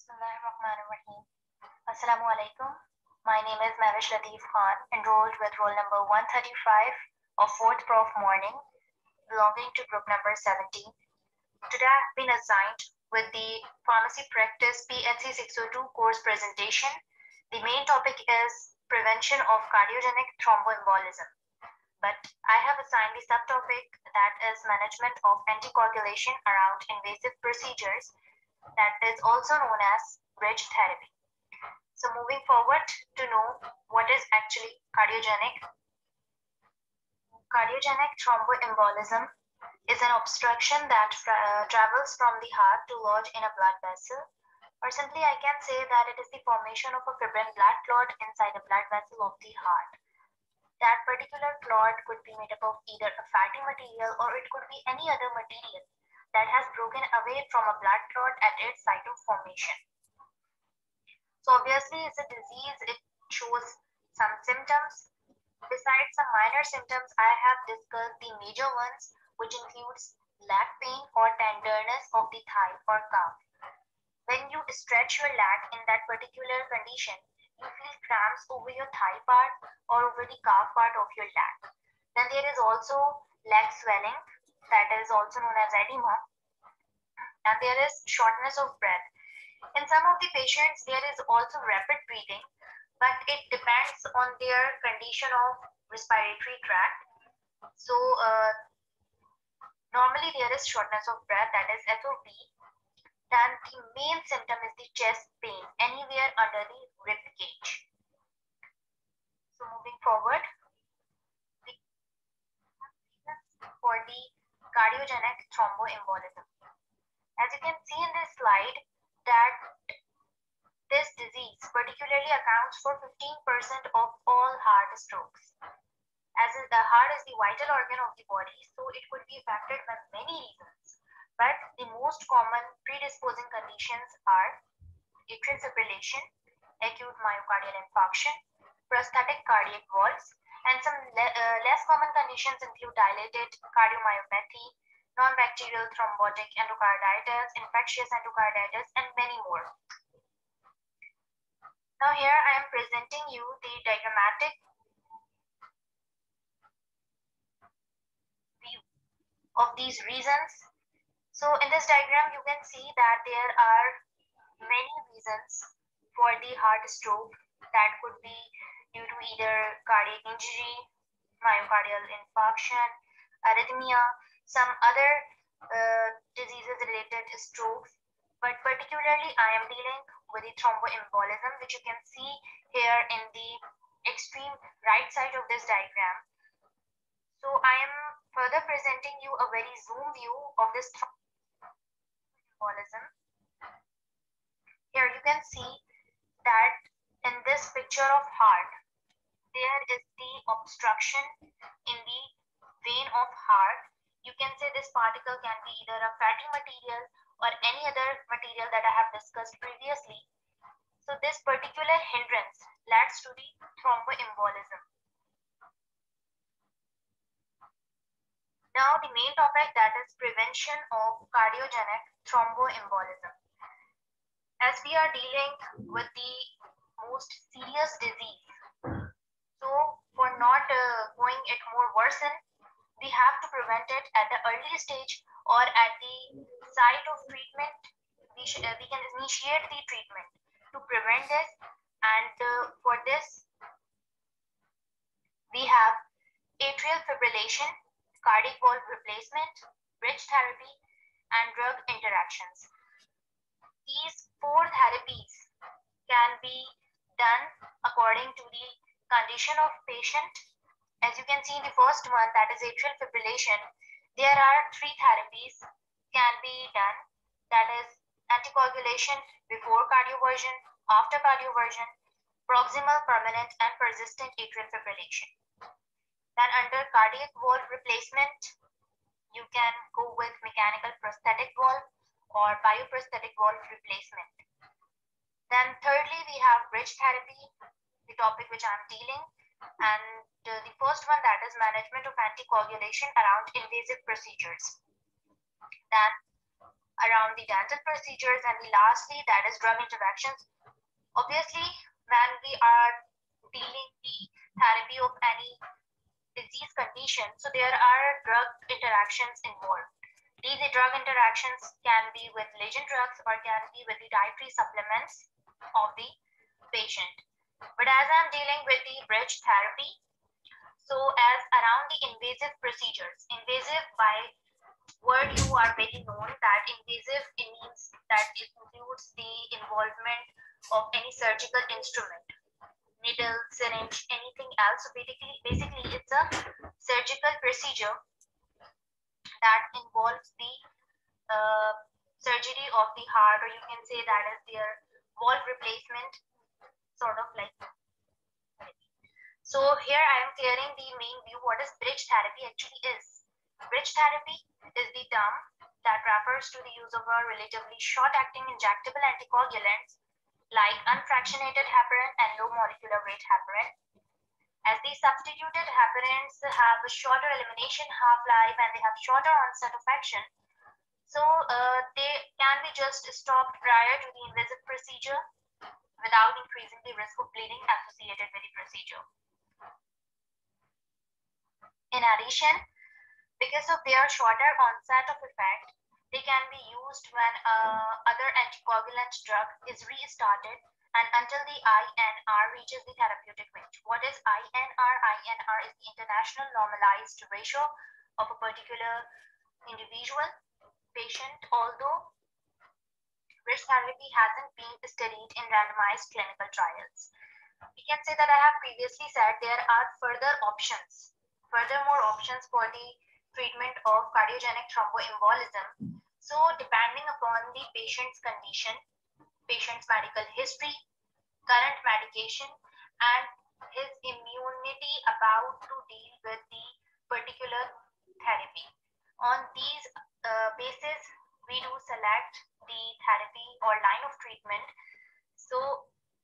Bismillahirrahmanirrahim. Assalamu alaikum. My name is Mavish Latif Khan, enrolled with roll number 135 of 4th Prof Morning, belonging to group number 17. Today I have been assigned with the Pharmacy Practice PHC 602 course presentation. The main topic is prevention of cardiogenic thromboembolism. But I have assigned the subtopic that is management of anticoagulation around invasive procedures, that is also known as bridge therapy. So moving forward to know what is actually cardiogenic. Cardiogenic thromboembolism is an obstruction that travels from the heart to lodge in a blood vessel, or simply I can say that it is the formation of a fibrin blood clot inside a blood vessel of the heart. That particular clot could be made up of either a fatty material or it could be any other material that has broken away from a blood clot at its site of formation. So obviously it's a disease, it shows some symptoms. Besides some minor symptoms, I have discussed the major ones, which includes leg pain or tenderness of the thigh or calf. When you stretch your leg in that particular condition, you feel cramps over your thigh part or over the calf part of your leg. Then there is also leg swelling, that is also known as edema, and there is shortness of breath. In some of the patients, there is also rapid breathing, but it depends on their condition of respiratory tract. So normally there is shortness of breath, that is FOB. Then the main symptom is the chest pain anywhere under the rib cage. So moving forward, the reasons for the cardiogenic thromboembolism. As you can see in this slide, that this disease particularly accounts for 15% of all heart strokes. As the heart is the vital organ of the body, so it could be affected by many reasons. But the most common predisposing conditions are atrial fibrillation, acute myocardial infarction, prosthetic cardiac valves, and some less common conditions include dilated cardiomyopathy, non-bacterial thrombotic endocarditis, infectious endocarditis, and many more. Now here I am presenting you the diagrammatic view of these reasons. So in this diagram you can see that there are many reasons for the heart stroke that could be due to either cardiac injury, myocardial infarction, arrhythmia, some other diseases related strokes, but particularly I am dealing with the thromboembolism, which you can see here in the extreme right side of this diagram. So I am further presenting you a very zoom view of this thromboembolism. Here you can see that in this picture of heart, there is the obstruction in the vein of heart. You can say this particle can be either a fatty material or any other material that I have discussed previously. So this particular hindrance leads to the thromboembolism. Now the main topic, that is prevention of cardiogenic thromboembolism. As we are dealing with the most serious disease, so for not going it more worsen, we have to prevent it at the early stage or at the site of treatment. We can initiate the treatment to prevent this, and for this we have atrial fibrillation, cardiac valve replacement, bridge therapy, and drug interactions. These 4 therapies can be done according to the condition of patient. As you can see in the first one, that is atrial fibrillation, there are 3 therapies can be done, that is anticoagulation before cardioversion, after cardioversion, proximal, permanent, and persistent atrial fibrillation. Then under cardiac valve replacement, you can go with mechanical prosthetic valve or bioprosthetic valve replacement. Then thirdly, we have bridge therapy, the topic which I'm dealing, and the first one, that is management of anticoagulation around invasive procedures. Then around the dental procedures, and lastly, that is drug interactions. Obviously, when we are dealing the therapy of any disease condition, so there are drug interactions involved. These drug interactions can be with legend drugs or can be with the dietary supplements of the patient. But as I'm dealing with the bridge therapy, so as around the invasive procedures, invasive by word you are very known that invasive, it means that it includes the involvement of any surgical instrument, needle, syringe, anything else. So basically it's a surgical procedure that involves the surgery of the heart, or you can say that is their valve replacement, sort of like. So here I am clearing the main view what is bridge therapy actually is. Bridge therapy is the term that refers to the use of a relatively short-acting injectable anticoagulants like unfractionated heparin and low molecular weight heparin. As these substituted heparins have a shorter elimination half-life and they have shorter onset of action, so they can be just stopped prior to the invasive procedure without increasing the risk of bleeding associated with the procedure. In addition, because of their shorter onset of effect, they can be used when other anticoagulant drug is restarted and until the INR reaches the therapeutic range. What is INR? INR is the international normalized ratio of a particular individual patient, although bridge therapy hasn't been studied in randomized clinical trials. We can say that I have previously said there are furthermore options for the treatment of cardiogenic thromboembolism. So depending upon the patient's condition, patient's medical history, current medication, and his immunity about to deal with the particular therapy. On these basis, we do select the therapy or line of treatment. So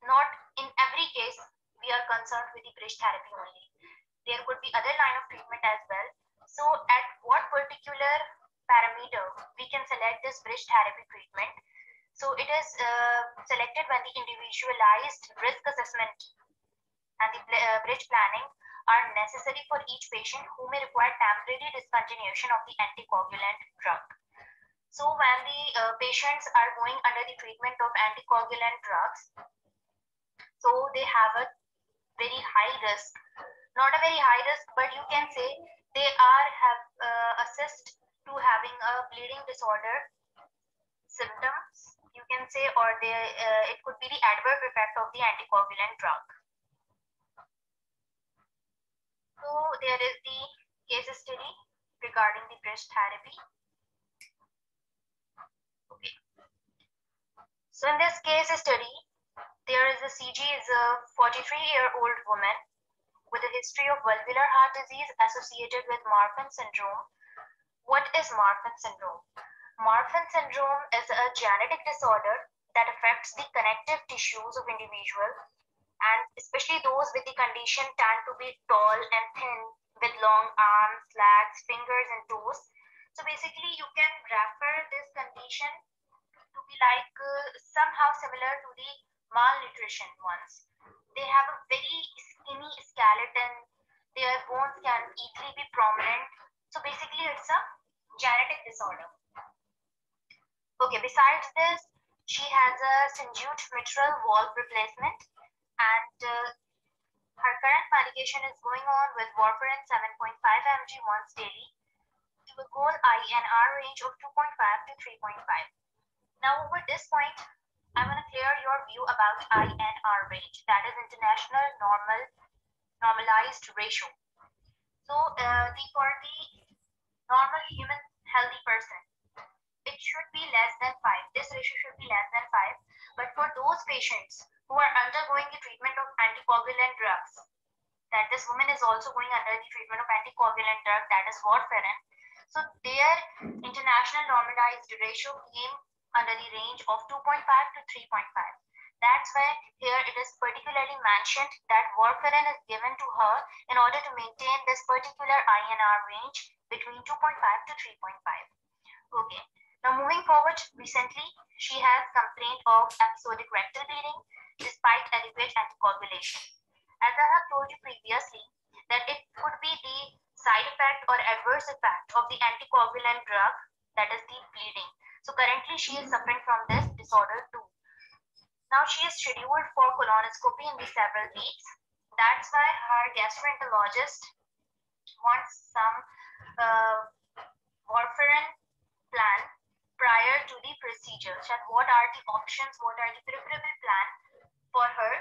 not in every case we are concerned with the bridge therapy only. There could be other line of treatment as well. So at what particular parameter we can select this bridge therapy treatment? So it is selected when the individualized risk assessment and the bridge planning are necessary for each patient who may require temporary discontinuation of the anticoagulant drug. So when the patients are going under the treatment of anticoagulant drugs, so they have a very high risk, not a very high risk, but you can say they have assessed to having a bleeding disorder symptoms, you can say, or it could be the adverse effect of the anticoagulant drug. So there is the case study regarding the bridge therapy. Okay. So in this case study, there is a CG is a 43-year-old woman with a history of valvular heart disease associated with Marfan syndrome. What is Marfan syndrome? Marfan syndrome is a genetic disorder that affects the connective tissues of individuals, and especially those with the condition tend to be tall and thin with long arms, legs, fingers, and toes. So basically, you can refer this condition to be like somehow similar to the malnutrition ones. They have a very skinny skeleton. Their bones can easily be prominent. So basically, it's a genetic disorder. Okay, besides this, she has a St. mitral valve replacement, and her current medication is going on with warfarin 7.5 mg once daily to a goal INR range of 2.5 to 3.5. Now over this point, I want to clear your view about INR range, that is international normalized ratio. So for the normal human healthy person, it should be less than 5. This ratio should be less than 5. But for those patients who are undergoing the treatment of anticoagulant drugs, that this woman is also going under the treatment of anticoagulant drug, that is warfarin. So their international normalized ratio came under the range of 2.5 to 3.5. That's why here it is particularly mentioned that warfarin is given to her in order to maintain this particular INR range between 2.5 to 3.5. Okay. Now moving forward, recently she has complained of episodic rectal bleeding despite adequate anticoagulation. As I have told you previously, that it could be the side effect or adverse effect of the anticoagulant drug, that is the bleeding. So currently she is suffering from this disorder too. Now she is scheduled for colonoscopy in the several weeks. That's why her gastroenterologist wants some warfarin plan prior to the procedure. So what are the options, what are the preferable plan for her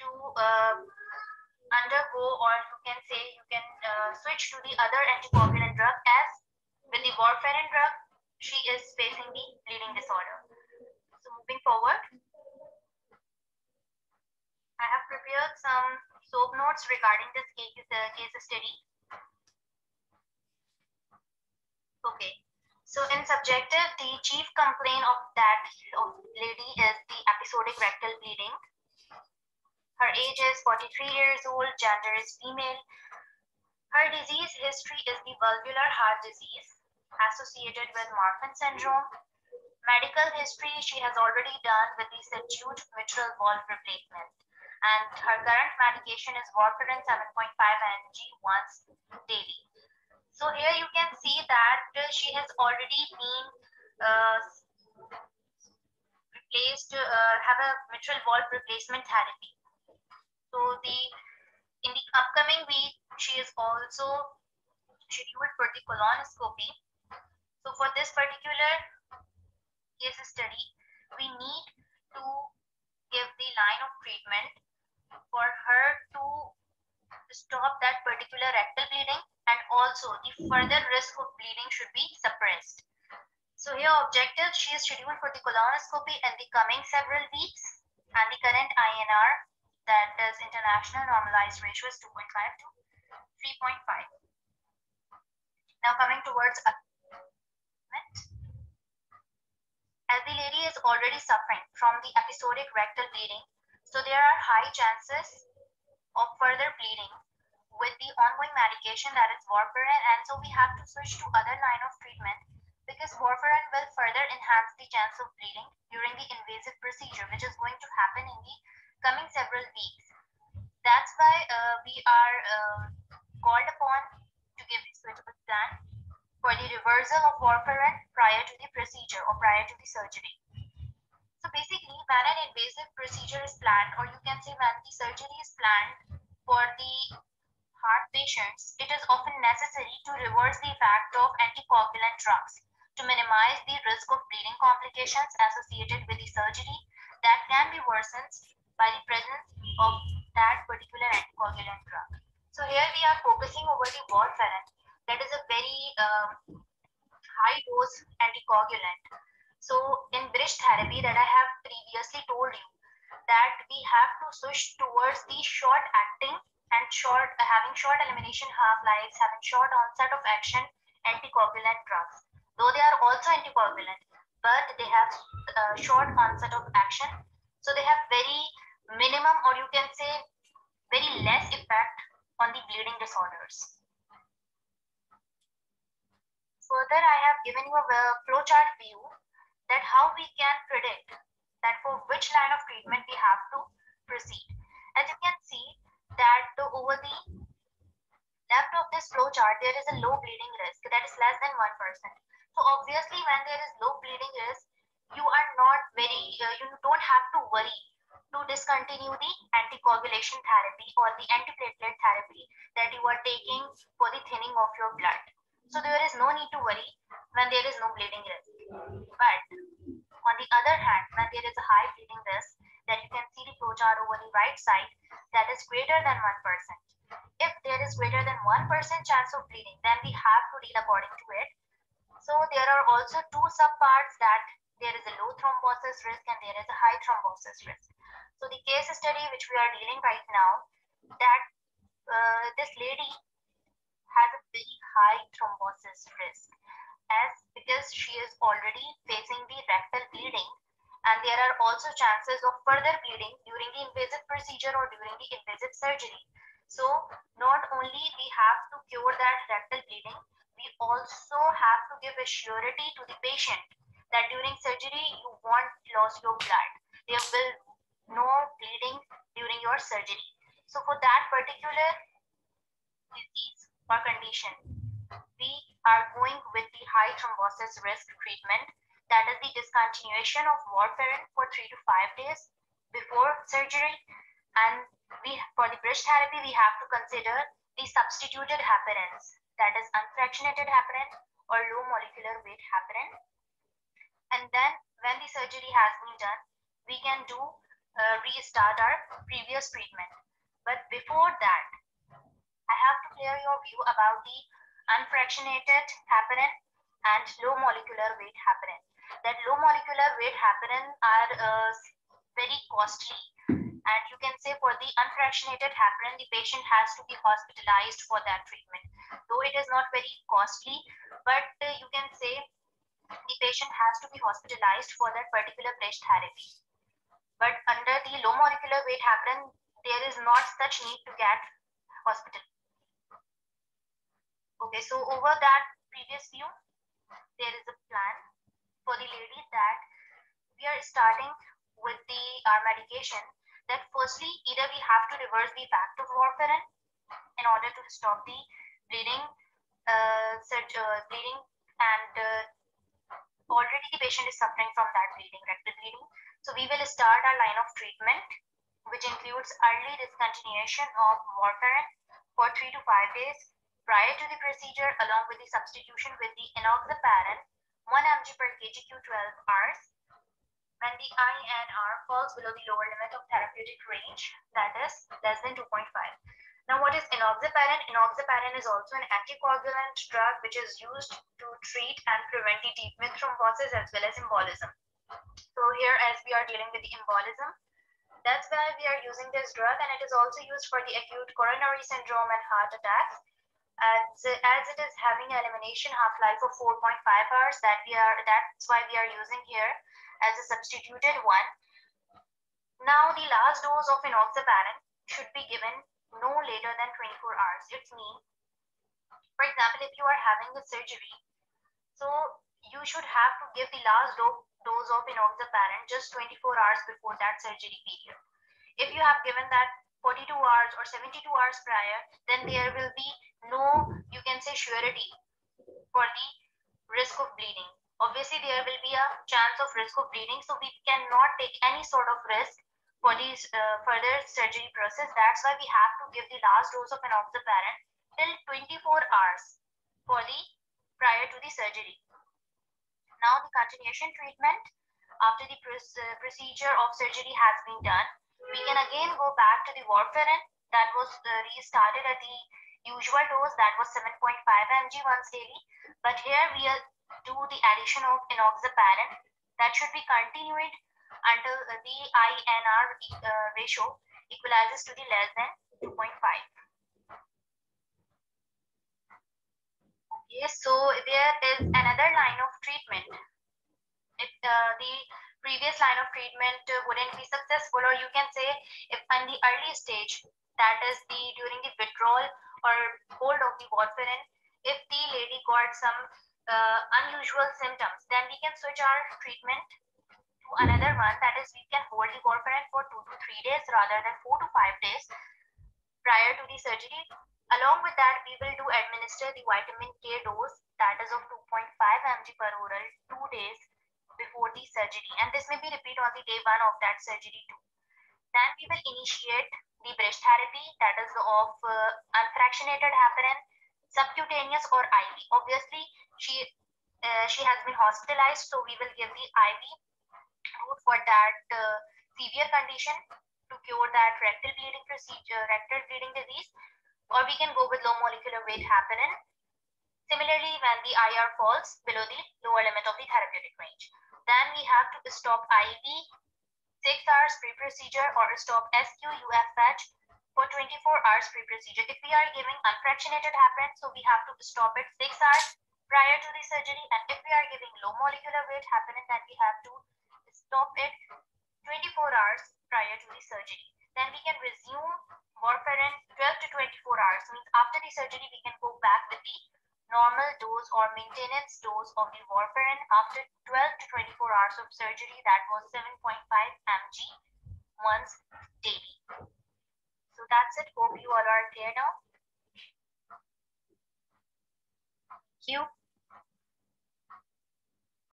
to undergo, or you can say you can switch to the other anticoagulant drug, as with the warfarin drug she is facing the bleeding disorder. So moving forward, I have prepared some soap notes regarding this case study. Okay, so in subjective, the chief complaint of that lady is the episodic rectal bleeding. Her age is 43 years old, gender is female. Her disease history is the valvular heart disease associated with Marfan syndrome. Medical history, she has already done with the subacute mitral valve replacement. And her current medication is warfarin 7.5 mg once daily. So here you can see that she has already been replaced, have a mitral valve replacement therapy. So in the upcoming week, she is also scheduled for the colonoscopy. So for this particular case study, we need to give the line of treatment for her to stop that particular rectal bleeding, and also the further risk of bleeding should be suppressed. So here objective, she is scheduled for the colonoscopy in the coming several weeks, and the current INR, that is international normalized ratio, is 2.5 to 3.5. Now coming towards assessment. As the lady is already suffering from the episodic rectal bleeding, so there are high chances of further bleeding with the ongoing medication, that is warfarin, and so we have to switch to other line of treatment, because warfarin will further enhance the chance of bleeding during the invasive procedure, which is going to happen in the coming several weeks. That's why we are called upon to give a suitable plan for the reversal of warfarin prior to the procedure or prior to the surgery. So basically, when an invasive procedure is planned, or you can say when the surgery is planned for the heart patients, it is often necessary to reverse the effect of anticoagulant drugs to minimize the risk of bleeding complications associated with the surgery that can be worsened by the presence of that particular anticoagulant drug. So here we are focusing over the warfarin, that is a very high dose anticoagulant. So in bridge therapy, that I have previously told you, that we have to switch towards the short acting and having short elimination half-lives, having short onset of action anticoagulant drugs. Though they are also anticoagulant, but they have short onset of action. So they have very minimum, or you can say very less effect on the bleeding disorders. Further, I have given you a flowchart view that how we can predict that for which line of treatment we have to proceed. As you can see that over the left of this flowchart, there is a low bleeding risk, that is less than 1%. So obviously when there is low bleeding risk, you are not you don't have to worry to discontinue the anticoagulation therapy or the antiplatelet therapy that you are taking for the thinning of your blood. So there is no need to worry when there is no bleeding risk. But on the other hand, when there is a high bleeding risk, that you can see the flowchart over the right side, that is greater than 1%. If there is greater than 1% chance of bleeding, then we have to deal according to it. So there are also two subparts, that there is a low thrombosis risk and there is a high thrombosis risk. So the case study which we are dealing right now, that this lady has a very high thrombosis risk, as because she is already facing the rectal bleeding, and there are also chances of further bleeding during the invasive procedure or during the invasive surgery. So not only we have to cure that rectal bleeding, we also have to give a surety to the patient that during surgery you won't lose your blood. There will no bleeding during your surgery. So for that particular disease or condition, we are going with the high thrombosis risk treatment, that is the discontinuation of warfarin for 3 to 5 days before surgery. And for the bridge therapy, we have to consider the substituted heparins, that is unfractionated heparin or low molecular weight heparin. And then when the surgery has been done, we can restart our previous treatment. But before that, I have to clear your view about the unfractionated heparin and low molecular weight heparin. That low molecular weight heparin are very costly, and you can say for the unfractionated heparin, the patient has to be hospitalized for that treatment. Though it is not very costly, but you can say the patient has to be hospitalized for that particular bridge therapy. But under the low molecular weight heparin, there is not such need to get hospital. Okay, so over that previous view, there is a plan for the ladies that we are starting with our medication. That firstly, either we have to reverse the effect of warfarin in order to stop the bleeding, bleeding, and already the patient is suffering from that bleeding, rectal bleeding. So we will start our line of treatment, which includes early discontinuation of warfarin for 3 to 5 days prior to the procedure, along with the substitution with the enoxaparin 1 mg per kg q12 hours when the INR falls below the lower limit of therapeutic range, that is less than 2.5. Now, what is enoxaparin? Enoxaparin is also an anticoagulant drug which is used to treat and prevent the deep vein thrombosis as well as embolism. So here, as we are dealing with the embolism, that's why we are using this drug, and it is also used for the acute coronary syndrome and heart attacks. As it is having an elimination half-life of 4.5 hours, that's why we are using here as a substituted one. Now, the last dose of enoxaparin should be given no later than 24 hours. It means, for example, if you are having a surgery, so you should have to give the last dose of enoxaparin just 24 hours before that surgery period. If you have given that 42 hours or 72 hours prior, then there will be no, you can say, surety for the risk of bleeding. Obviously, there will be a chance of risk of bleeding, so we cannot take any sort of risk for these further surgery process. That's why we have to give the last dose of enoxaparin till 24 hours prior to the surgery. Now, the continuation treatment after the procedure of surgery has been done, we can again go back to the warfarin that was restarted at the usual dose, that was 7.5 mg once daily. But here we do the addition of enoxaparin that should be continued until the INR ratio equalizes to the less than 2.5. Okay, so there is another line of treatment. If the previous line of treatment wouldn't be successful, or you can say if in the early stage, that is during the withdrawal or hold of the warfarin, if the lady got some unusual symptoms, then we can switch our treatment to another one, that is we can hold the warfarin for 2 to 3 days rather than 4 to 5 days prior to the surgery. Along with that, we will administer the vitamin K dose, that is of 2.5 mg per oral 2 days before the surgery, and this may be repeated on the day 1 of that surgery too. Then we will initiate the bridge therapy, that is of unfractionated heparin, subcutaneous or IV. Obviously, she has been hospitalized, so we will give the IV route for that severe condition to cure that rectal bleeding disease, or we can go with low molecular weight heparin. Similarly, when the IR falls below the lower limit of the therapeutic range, then we have to stop IV 6 hours pre-procedure or stop SQ-UFH for 24 hours pre-procedure. If we are giving unfractionated heparin, so we have to stop it 6 hours prior to the surgery, and if we are giving low molecular weight heparin, then we have to stop it 24 hours prior to the surgery. Then we can resume warfarin 12 to 24 hours. Means after the surgery, we can go back with the normal dose or maintenance dose of the warfarin after 12 to 24 hours of surgery, that was 7.5 mg once daily. So that's it. Hope you all are clear now. Q.